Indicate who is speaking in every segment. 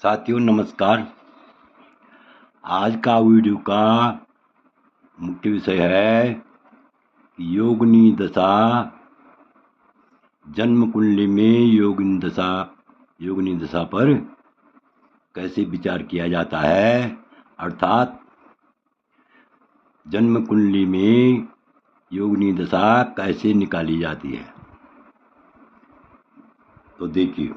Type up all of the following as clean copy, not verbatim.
Speaker 1: साथियों नमस्कार। आज का वीडियो का मुख्य विषय है कि योगिनी दशा, जन्म कुंडली में योगिनी दशा पर कैसे विचार किया जाता है, अर्थात जन्म कुंडली में योगिनी दशा कैसे निकाली जाती है। तो देखिए,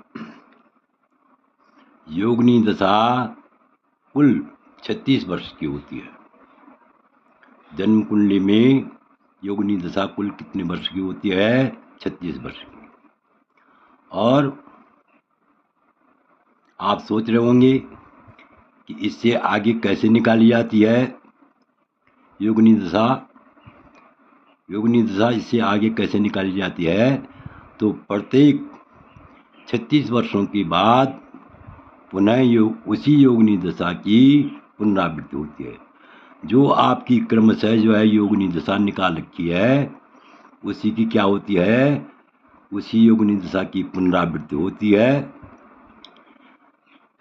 Speaker 1: योगिनी दशा कुल 36 वर्ष की होती है। जन्म कुंडली में योगिनी दशा कुल कितने वर्ष की होती है? 36 वर्ष की। और आप सोच रहे होंगे कि इससे आगे कैसे निकाली जाती है योगिनी दशा। योगिनी दशा इससे आगे कैसे निकाली जाती है? तो प्रत्येक 36 वर्षों के बाद पुनः उसी योगिनी दशा की पुनरावृत्ति होती है। जो आपकी क्रमशः योगिनी दशा निकाल रखी है, उसी की क्या होती है? उसी योगिनी दशा की पुनरावृत्ति होती है।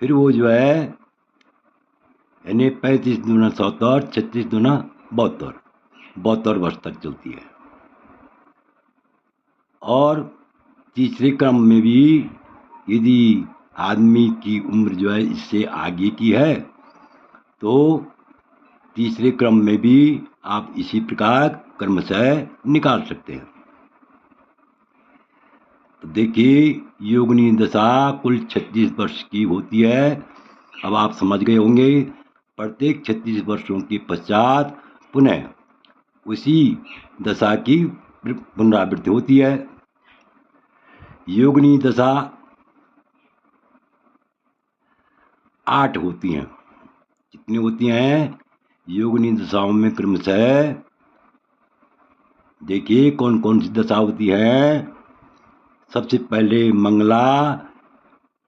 Speaker 1: फिर वो यानी 35 दूना 70, 36 दूना 72 वर्ष तक चलती है। और तीसरे क्रम में भी यदि आदमी की उम्र इससे आगे की है तो तीसरे क्रम में भी आप इसी प्रकार क्रमशः निकाल सकते हैं। तो देखिए, योगिनी दशा कुल 36 वर्ष की होती है। अब आप समझ गए होंगे, प्रत्येक 36 वर्षों के पश्चात पुनः उसी दशा की पुनरावृत्ति होती है। योगिनी दशा 8 होती हैं। कितनी होती हैं योगिनी दशाओं में क्रमशः? देखिए कौन कौन सी दशा होती है। सबसे पहले मंगला,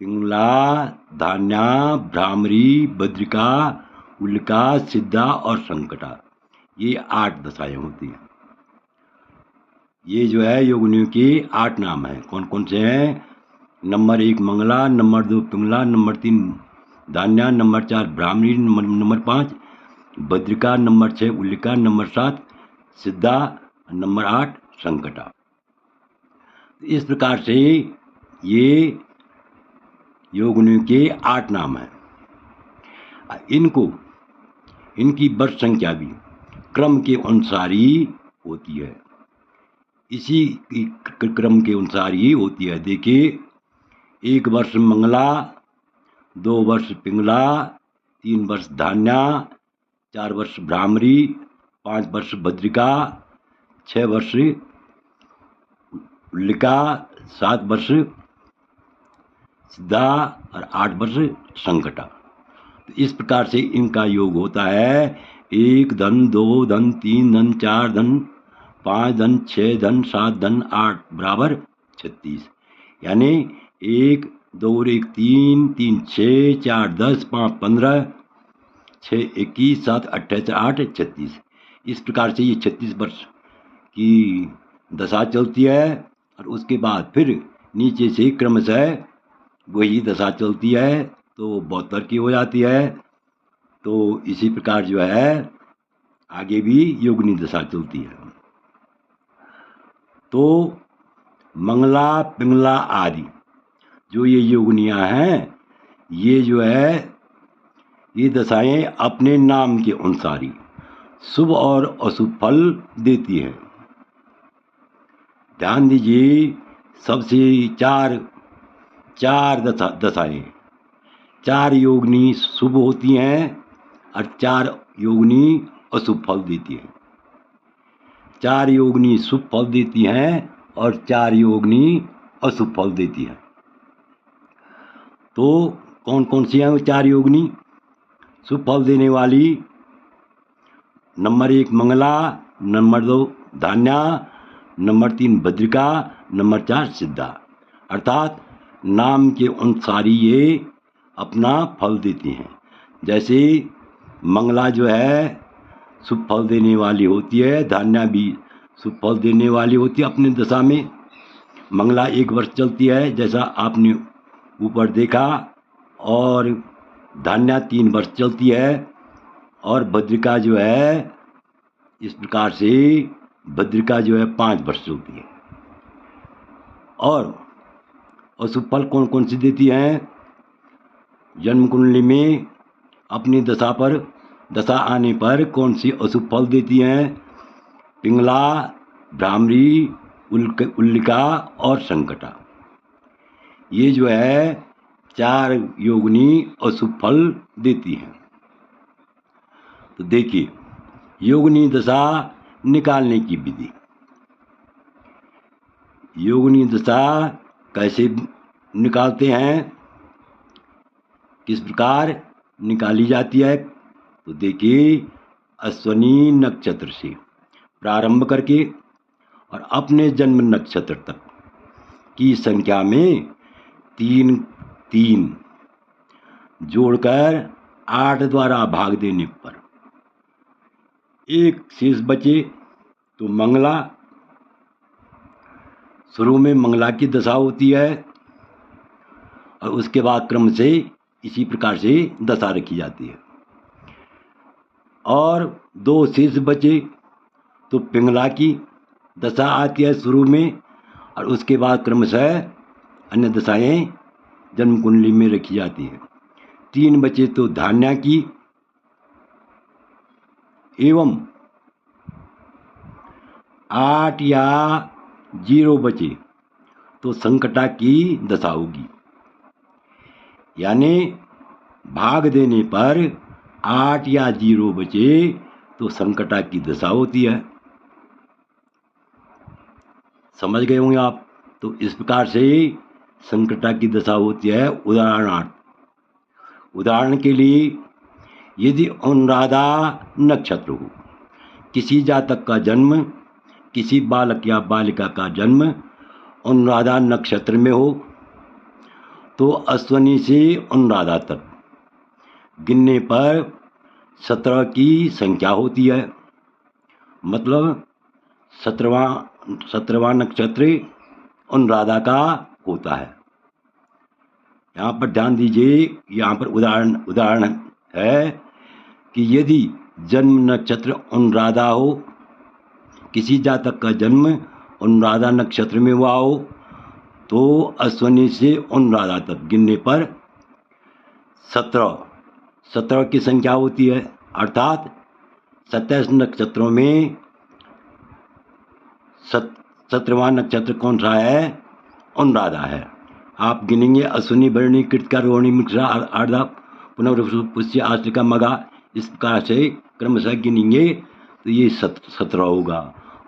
Speaker 1: पिंगला, धान्या, भ्रामरी, बद्रिका, उल्का, सिद्धा और संकटा, ये 8 दशाएं होती हैं। ये योगिनियों के 8 नाम हैं। कौन कौन से हैं? Number 1 Mangala, number 2 Pingala, number 3 Dhanya, number 4 Bhramari, number 5 Bhadrika, number 6 Ullika, number 7 Siddha, number 8 संकटा। इस प्रकार से ये योगिनियों के 8 नाम हैं। इनकी वर्ष संख्या भी क्रम के अनुसार ही होती है। इसी क्रम के अनुसार ही होती है। देखिए, 1 वर्ष मंगला, 2 वर्ष पिंगला, 3 वर्ष धान्या, 4 वर्ष भ्रामरी, 5 वर्ष बद्रिका, 6 वर्ष उल्लिका, 7 वर्ष सिद्धा और 8 वर्ष संकटा। तो इस प्रकार से इनका योग होता है 1 धन, 2 धन, 3 धन, 4 धन, 5 धन, 6 धन, 7 धन, 8 बराबर 36। यानी 1 2 1 3 3 6 4 10 5 15 6 21 7 28 8 36। इस प्रकार से ये 36 वर्ष की दशा चलती है। और उसके बाद फिर नीचे से क्रमशः वही दशा चलती है तो 72 की हो जाती है। तो इसी प्रकार आगे भी योगिनी दशा चलती है। तो मंगला, पिंगला आदि जो ये योगिनियाँ हैं, ये दशाएं अपने नाम के अनुसार ही शुभ और अशुभ फल देती हैं। ध्यान दीजिए, सबसे चार दशाएं, 4 योगिनी शुभ होती हैं और 4 योगिनी अशुभ फल देती हैं। 4 योगिनी शुभ फल देती हैं और 4 योगिनी अशुभ फल देती हैं। तो कौन कौन सी हैं वो 4 योगिनी शुभ फल देने वाली? Number 1 Mangala, number 2 धान्या, number 3 Badrika, number 4 सिद्धा। अर्थात नाम के अनुसार ही ये अपना फल देती हैं। जैसे मंगला शुभ फल देने वाली होती है, धान्या भी शुभ फल देने वाली होती है अपनी दशा में। मंगला 1 वर्ष चलती है जैसा आपने ऊपर देखा, और धान्या 3 वर्ष चलती है और भद्रिका जो है इस प्रकार से भद्रिका जो है 5 वर्ष चलती है। और अशुभ फल कौन कौन सी देती हैं? जन्म कुंडली में अपनी दशा आने पर कौन सी अशुभ फल देती हैं? पिंगला, भ्रामरी, उल्लिका और संकटा। ये जो है 4 योगिनी अशुभ फल देती हैं। तो देखिए योगिनी दशा निकालने की विधि। योगिनी दशा कैसे निकालते हैं, किस प्रकार निकाली जाती है? तो देखिए अश्विनी नक्षत्र से प्रारंभ करके और अपने जन्म नक्षत्र तक की संख्या में 3 जोड़कर 8 द्वारा भाग देने पर एक शेष बचे तो मंगला। शुरू में मंगला की दशा होती है और उसके बाद क्रम से इसी प्रकार से दशा रखी जाती है। और 2 शेष बचे तो पिंगला की दशा आती है शुरू में और उसके बाद क्रमशः अन्य दशाएं जन्म कुंडली में रखी जाती है। 3 बचे तो धान्या की एवं 8 या 0 बचे तो संकटा की दशा होगी। यानी भाग देने पर 8 या 0 बचे तो संकटा की दशा होती है। समझ गए होंगे आप। तो इस प्रकार से संकटा की दशा होती है। उदाहरणार्थ, उदाहरण के लिए यदि अनुराधा नक्षत्र हो, किसी जातक का जन्म, किसी बालक या बालिका का जन्म अनुराधा नक्षत्र में हो तो अश्विनी से अनुराधा तक गिनने पर 17 की संख्या होती है। मतलब 17वां नक्षत्र अनुराधा का होता है। यहाँ पर ध्यान दीजिए, यहाँ पर उदाहरण है कि यदि जन्म नक्षत्र अनुराधा हो, किसी जातक का जन्म अनुराधा नक्षत्र में हुआ हो तो अश्विनी से अनुराधा तक गिनने पर 17 की संख्या होती है। अर्थात 27 नक्षत्रों में 17वां नक्षत्र कौन सा है? अनुराधा है। आप गिनेंगे अश्विनी, भरणी, कृतिका, रोहिणी, मृगशिरा, आर्द्रा, पुनर्वसु, पुष्य, आश्विका, मघा, इस प्रकार से क्रमशः गिनेंगे तो ये 17 होगा।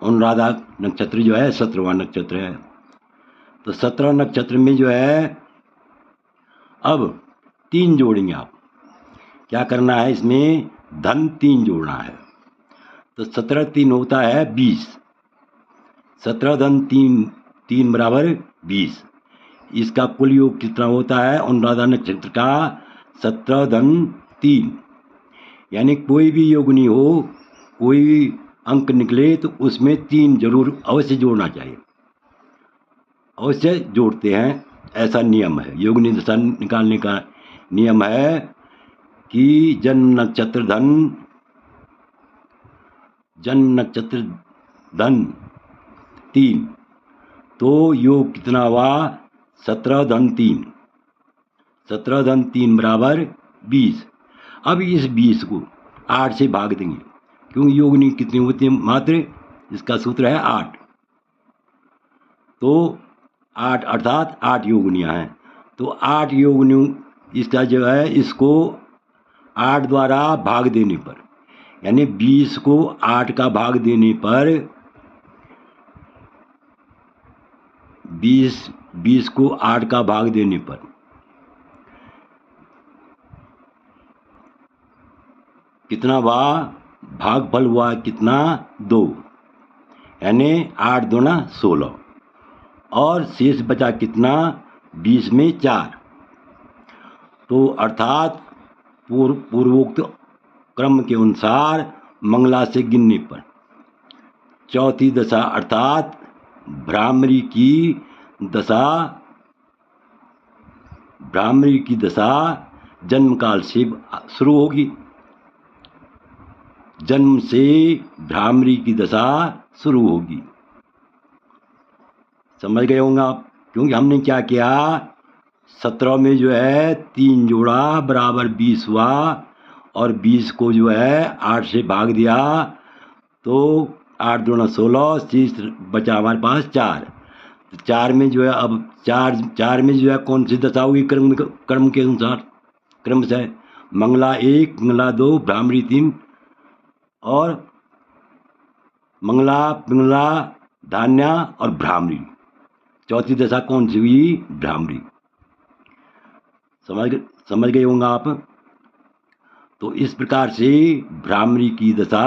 Speaker 1: अनुराधा नक्षत्र जो है 17वां नक्षत्र है। तो 17 नक्षत्र में जो है अब 3 जोड़ेंगे आप। क्या करना है? इसमें धन 3 जोड़ना है। तो 17 3 होता है 20। 17 धन 3 बराबर 20। इसका कुल योग कितना होता है? अनुराधा नक्षत्र का 17 धन 3। यानी कोई भी योग नहीं हो, कोई भी अंक निकले तो उसमें 3 जरूर अवश्य जोड़ना चाहिए। अवश्य जोड़ते हैं, ऐसा नियम है। योगिनी दशा निकालने का नियम है कि जन्म नक्षत्र धन 3 तो योग कितना हुआ? 17 धन 3। 17 धन 3 बराबर 20। अब इस 20 को 8 से भाग देंगे, क्योंकि योगिनी कितनी होती है? मात्र, इसका सूत्र है 8। तो 8 अर्थात 8 योगिनियाँ हैं। तो 8 योगिनियों इसका जो है, इसको 8 द्वारा भाग देने पर, यानी 20 को 8 का भाग देने पर 20 को 8 का भाग देने पर कितना हुआ? भागफल हुआ कितना? 2। यानी 8 दूना 16 और शेष बचा कितना? 20 में 4। तो अर्थात पूर्वोक्त क्रम के अनुसार मंगला से गिनने पर चौथी दशा अर्थात भ्रामरी की दशा जन्म काल से शुरू होगी। जन्म से भ्रामरी की दशा शुरू होगी। समझ गए होंगे आप, क्योंकि हमने क्या किया, 17 में जो है 3 जोड़ा बराबर 20 हुआ, और 20 को जो है 8 से भाग दिया, तो 8 दूना 16, शेष बचा हमारे पास 4। तो 4 में जो है अब 4 में जो है कौन सी दशा हुई क्रम के अनुसार, क्रम से मंगला 1, मंगला 2, भ्रामरी 3, और मंगला, पिंगला, धान्या और भ्रामरी। चौथी दशा कौन सी हुई, भ्रामरी। समझ गए होंगे आप। तो इस प्रकार से भ्रामरी की दशा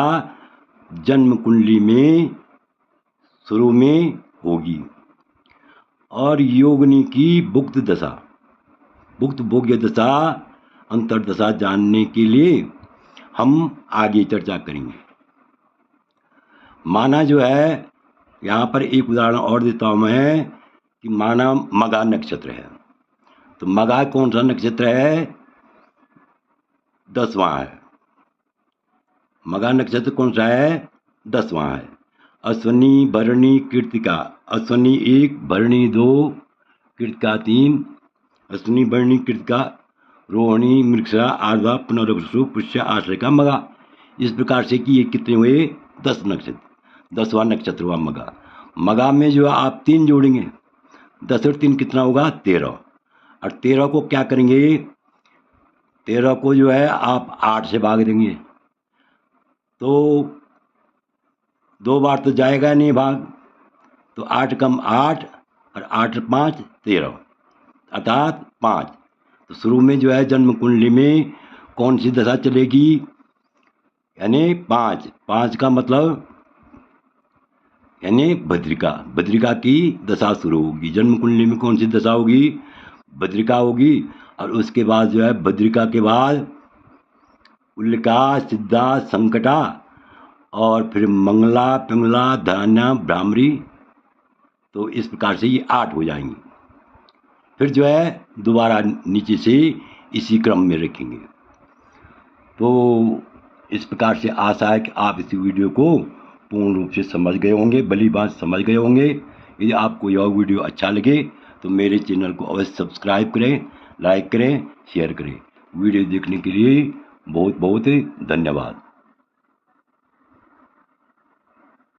Speaker 1: जन्म कुंडली में शुरू में होगी। और योगिनी की भुक्त दशा, भुक्त भोग्य दशा, अंतर्दशा जानने के लिए हम आगे चर्चा करेंगे। माना जो है, यहाँ पर एक उदाहरण और देता हूँ मैं, कि माना मघा नक्षत्र है, तो मघा कौन सा नक्षत्र है, 10वां है। मघा नक्षत्र कौन सा है, 10वां है। अश्वनी, भरणी, कृतिका, अश्वनी 1, भरणी 2, कृतिका 3, अश्वनी, भरणी, कृतिका, रोहिणी, मृगशिरा, आर्द्रा, पुनर्वसु, पुष्य, आश्रिका, मघा। इस प्रकार से कि ये कितने हुए, 10 नक्षत्र, 10वां नक्षत्र हुआ मघा। मघा में जो है आप 3 जोड़ेंगे, 10 और 3 कितना होगा, 13। और 13 को क्या करेंगे, 13 को जो है आप 8 से भाग देंगे, तो 2 बार तो जाएगा नहीं भाग, तो 8 कम 8 और 8 5 13, अर्थात 5। तो शुरू में जो है जन्म कुंडली में कौन सी दशा चलेगी, यानी 5 का मतलब यानी भद्रिका, भद्रिका की दशा शुरू होगी। जन्म कुंडली में कौन सी दशा होगी, भद्रिका होगी। और उसके बाद जो है भद्रिका के बाद उल्का, सिद्धा, संकटा, और फिर मंगला, पिंगला, धान्या, भ्रामरी। तो इस प्रकार से ये 8 हो जाएंगी। फिर जो है दोबारा नीचे से इसी क्रम में रखेंगे। तो इस प्रकार से आशा है कि आप इस वीडियो को पूर्ण रूप से समझ गए होंगे, भली बात समझ गए होंगे। यदि आपको यह वीडियो अच्छा लगे तो मेरे चैनल को अवश्य सब्सक्राइब करें, लाइक करें, शेयर करें। वीडियो देखने के लिए बहुत बहुत धन्यवाद।